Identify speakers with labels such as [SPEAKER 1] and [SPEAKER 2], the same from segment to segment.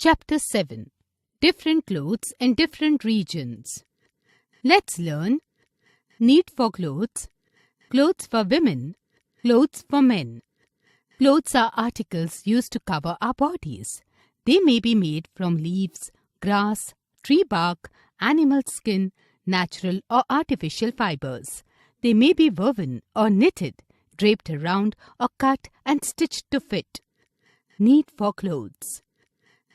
[SPEAKER 1] Chapter 7. Different clothes in different regions. Let's learn need for clothes, clothes for women, clothes for men. Clothes are articles used to cover our bodies. They may be made from leaves, grass, tree bark, animal skin, natural or artificial fibers. They may be woven or knitted, draped around or cut and stitched to fit. Need for clothes.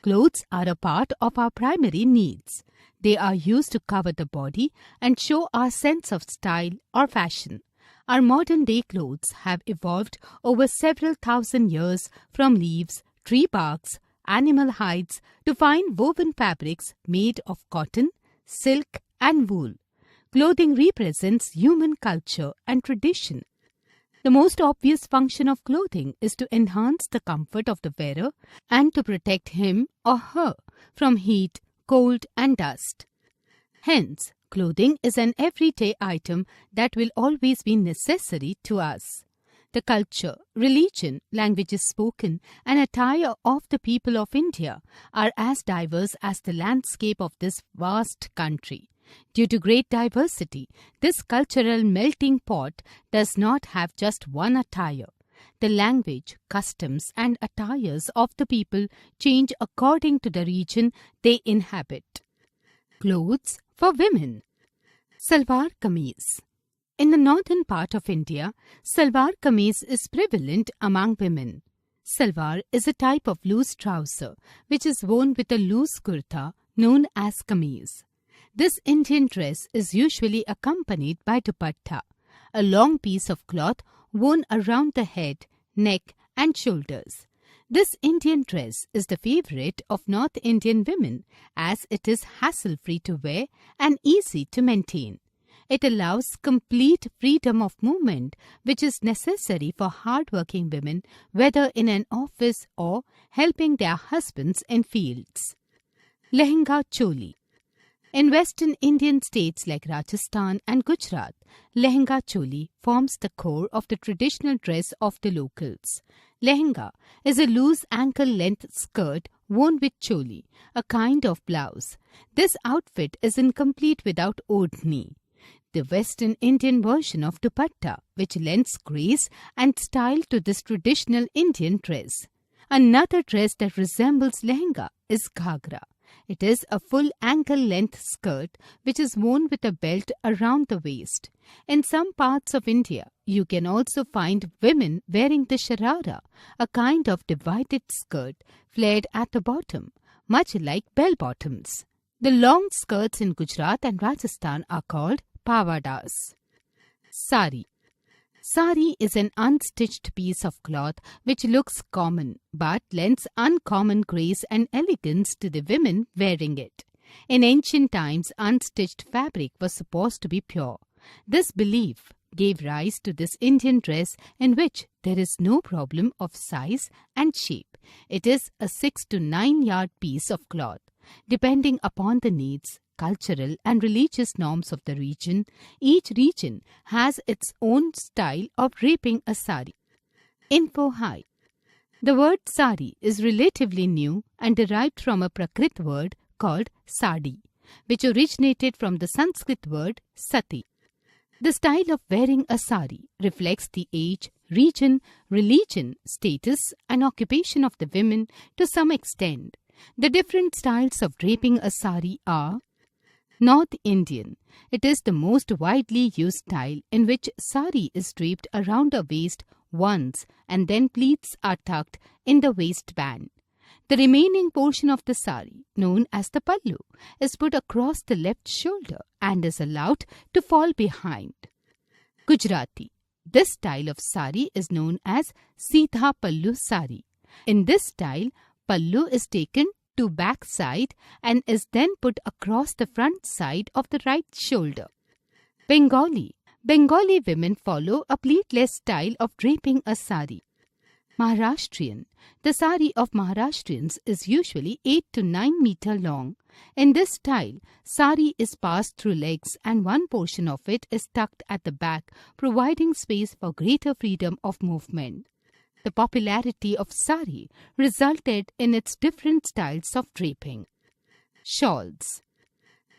[SPEAKER 1] Clothes are a part of our primary needs. They are used to cover the body and show our sense of style or fashion. Our modern-day clothes have evolved over several thousand years from leaves, tree barks, animal hides to fine woven fabrics made of cotton, silk and wool. Clothing represents human culture and tradition. The most obvious function of clothing is to enhance the comfort of the wearer and to protect him or her from heat, cold and dust. Hence, clothing is an everyday item that will always be necessary to us. The culture, religion, languages spoken and attire of the people of India are as diverse as the landscape of this vast country. Due to great diversity, this cultural melting pot does not have just one attire. The language, customs and attires of the people change according to the region they inhabit. Clothes for women. Salwar kameez. In the northern part of India, salwar kameez is prevalent among women. Salwar is a type of loose trouser which is worn with a loose kurta known as kameez. This Indian dress is usually accompanied by dupatta, a long piece of cloth worn around the head, neck and shoulders. This Indian dress is the favorite of North Indian women as it is hassle-free to wear and easy to maintain. It allows complete freedom of movement which is necessary for hard-working women whether in an office or helping their husbands in fields. Lehenga choli. In western Indian states like Rajasthan and Gujarat, lehenga choli forms the core of the traditional dress of the locals. Lehenga is a loose ankle-length skirt worn with choli, a kind of blouse. This outfit is incomplete without odhni, the western Indian version of dupatta, which lends grace and style to this traditional Indian dress. Another dress that resembles lehenga is ghagra. It is a full ankle-length skirt which is worn with a belt around the waist. In some parts of India, you can also find women wearing the sharara, a kind of divided skirt flared at the bottom, much like bell-bottoms. The long skirts in Gujarat and Rajasthan are called pavadas. Sari. Sari is an unstitched piece of cloth which looks common but lends uncommon grace and elegance to the women wearing it. In ancient times, unstitched fabric was supposed to be pure. This belief gave rise to this Indian dress in which there is no problem of size and shape. It is a 6 to 9 yard piece of cloth. Depending upon the needs, cultural and religious norms of the region, each region has its own style of draping a sari. Info High. The word sari is relatively new and derived from a Prakrit word called sadi, which originated from the Sanskrit word sati. The style of wearing a sari reflects the age, region, religion, status and occupation of the women to some extent. The different styles of draping a sari are North Indian. It is the most widely used style in which sari is draped around a waist once and then pleats are tucked in the waistband. The remaining portion of the sari, known as the pallu, is put across the left shoulder and is allowed to fall behind. Gujarati. This style of sari is known as Seedha Pallu Sari. In this style, pallu is taken to back side and is then put across the front side of the right shoulder. Bengali. Bengali women follow a pleatless style of draping a sari. Maharashtrian. The sari of Maharashtrians is usually 8 to 9 meter long. In this style, sari is passed through legs and one portion of it is tucked at the back, providing space for greater freedom of movement. the popularity of sari resulted in its different styles of draping. Shawls.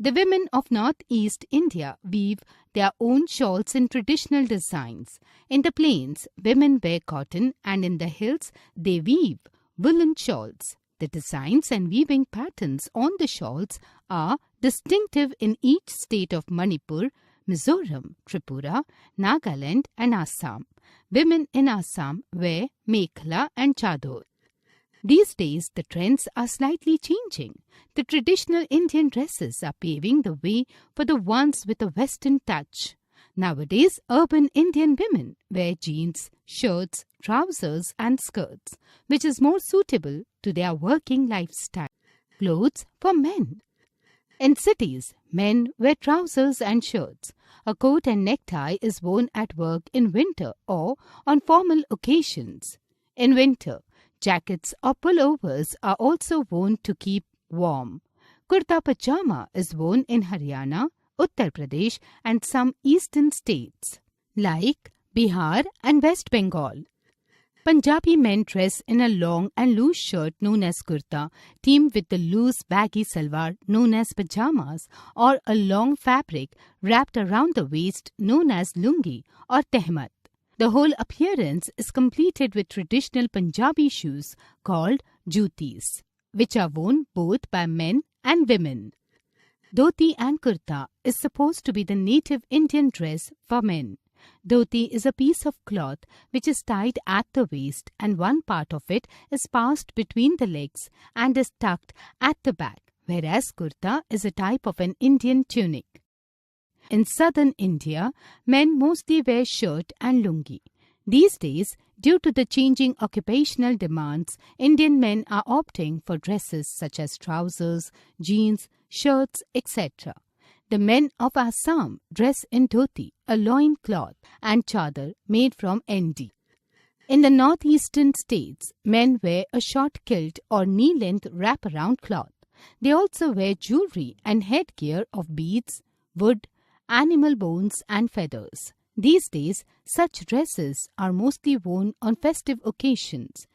[SPEAKER 1] The women of northeast India weave their own shawls in traditional designs. In the plains, women wear cotton, and in the hills, they weave woolen shawls. The designs and weaving patterns on the shawls are distinctive in each state of Manipur, Mizoram, Tripura, Nagaland and Assam. Women in Assam wear mekhla and chador. These days, the trends are slightly changing. The traditional Indian dresses are paving the way for the ones with a Western touch. Nowadays, urban Indian women wear jeans, shirts, trousers and skirts, which is more suitable to their working lifestyle. Clothes for men. In cities, men wear trousers and shirts. A coat and necktie is worn at work in winter or on formal occasions. In winter, jackets or pullovers are also worn to keep warm. Kurta pajama is worn in Haryana, Uttar Pradesh and some eastern states like Bihar and West Bengal. Punjabi men dress in a long and loose shirt known as kurta, teamed with the loose baggy salwar known as pajamas, or a long fabric wrapped around the waist known as lungi or tehmat. The whole appearance is completed with traditional Punjabi shoes called jutis, which are worn both by men and women. Dhoti and kurta is supposed to be the native Indian dress for men. Dhoti is a piece of cloth which is tied at the waist, and one part of it is passed between the legs and is tucked at the back, whereas kurta is a type of an Indian tunic. In southern India, men mostly wear shirt and lungi. These days, due to the changing occupational demands, Indian men are opting for dresses such as trousers, jeans, shirts, etc. The men of Assam dress in dhoti, a loin cloth, and chador made from endi. In the northeastern states, men wear a short kilt or knee-length wrap-around cloth. They also wear jewelry and headgear of beads, wood, animal bones and feathers. These days, such dresses are mostly worn on festive occasions.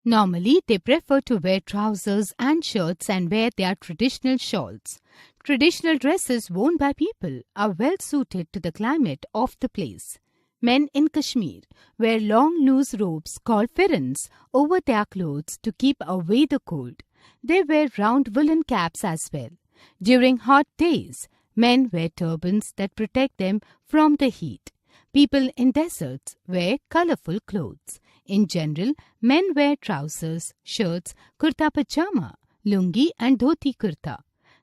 [SPEAKER 1] Normally, they prefer to wear trousers and shirts and wear their traditional shawls. Traditional dresses worn by people are well suited to the climate of the place. Men in Kashmir wear long loose robes called firans over their clothes to keep away the cold. They wear round woolen caps as well. During hot days, men wear turbans that protect them from the heat. People in deserts wear colorful clothes. In general, men wear trousers, shirts, kurta pajama, lungi and dhoti kurta.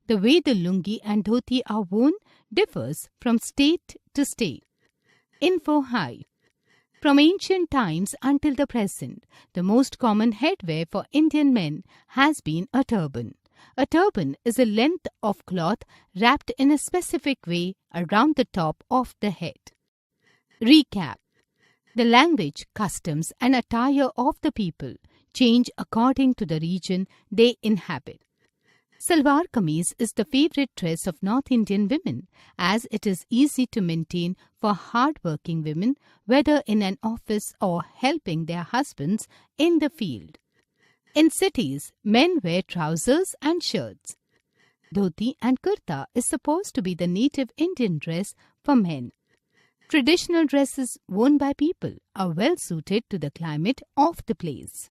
[SPEAKER 1] The way the lungi and dhoti are worn differs from state to state. Info Hive. From ancient times until the present, the most common headwear for Indian men has been a turban. A turban is a length of cloth wrapped in a specific way around the top of the head. Recap. The language, customs and attire of the people change according to the region they inhabit. Salwar kameez is the favorite dress of North Indian women, as it is easy to maintain for hard-working women, whether in an office or helping their husbands in the field. In cities, men wear trousers and shirts. Dhoti and kurta is supposed to be the native Indian dress for men. Traditional dresses worn by people are well suited to the climate of the place.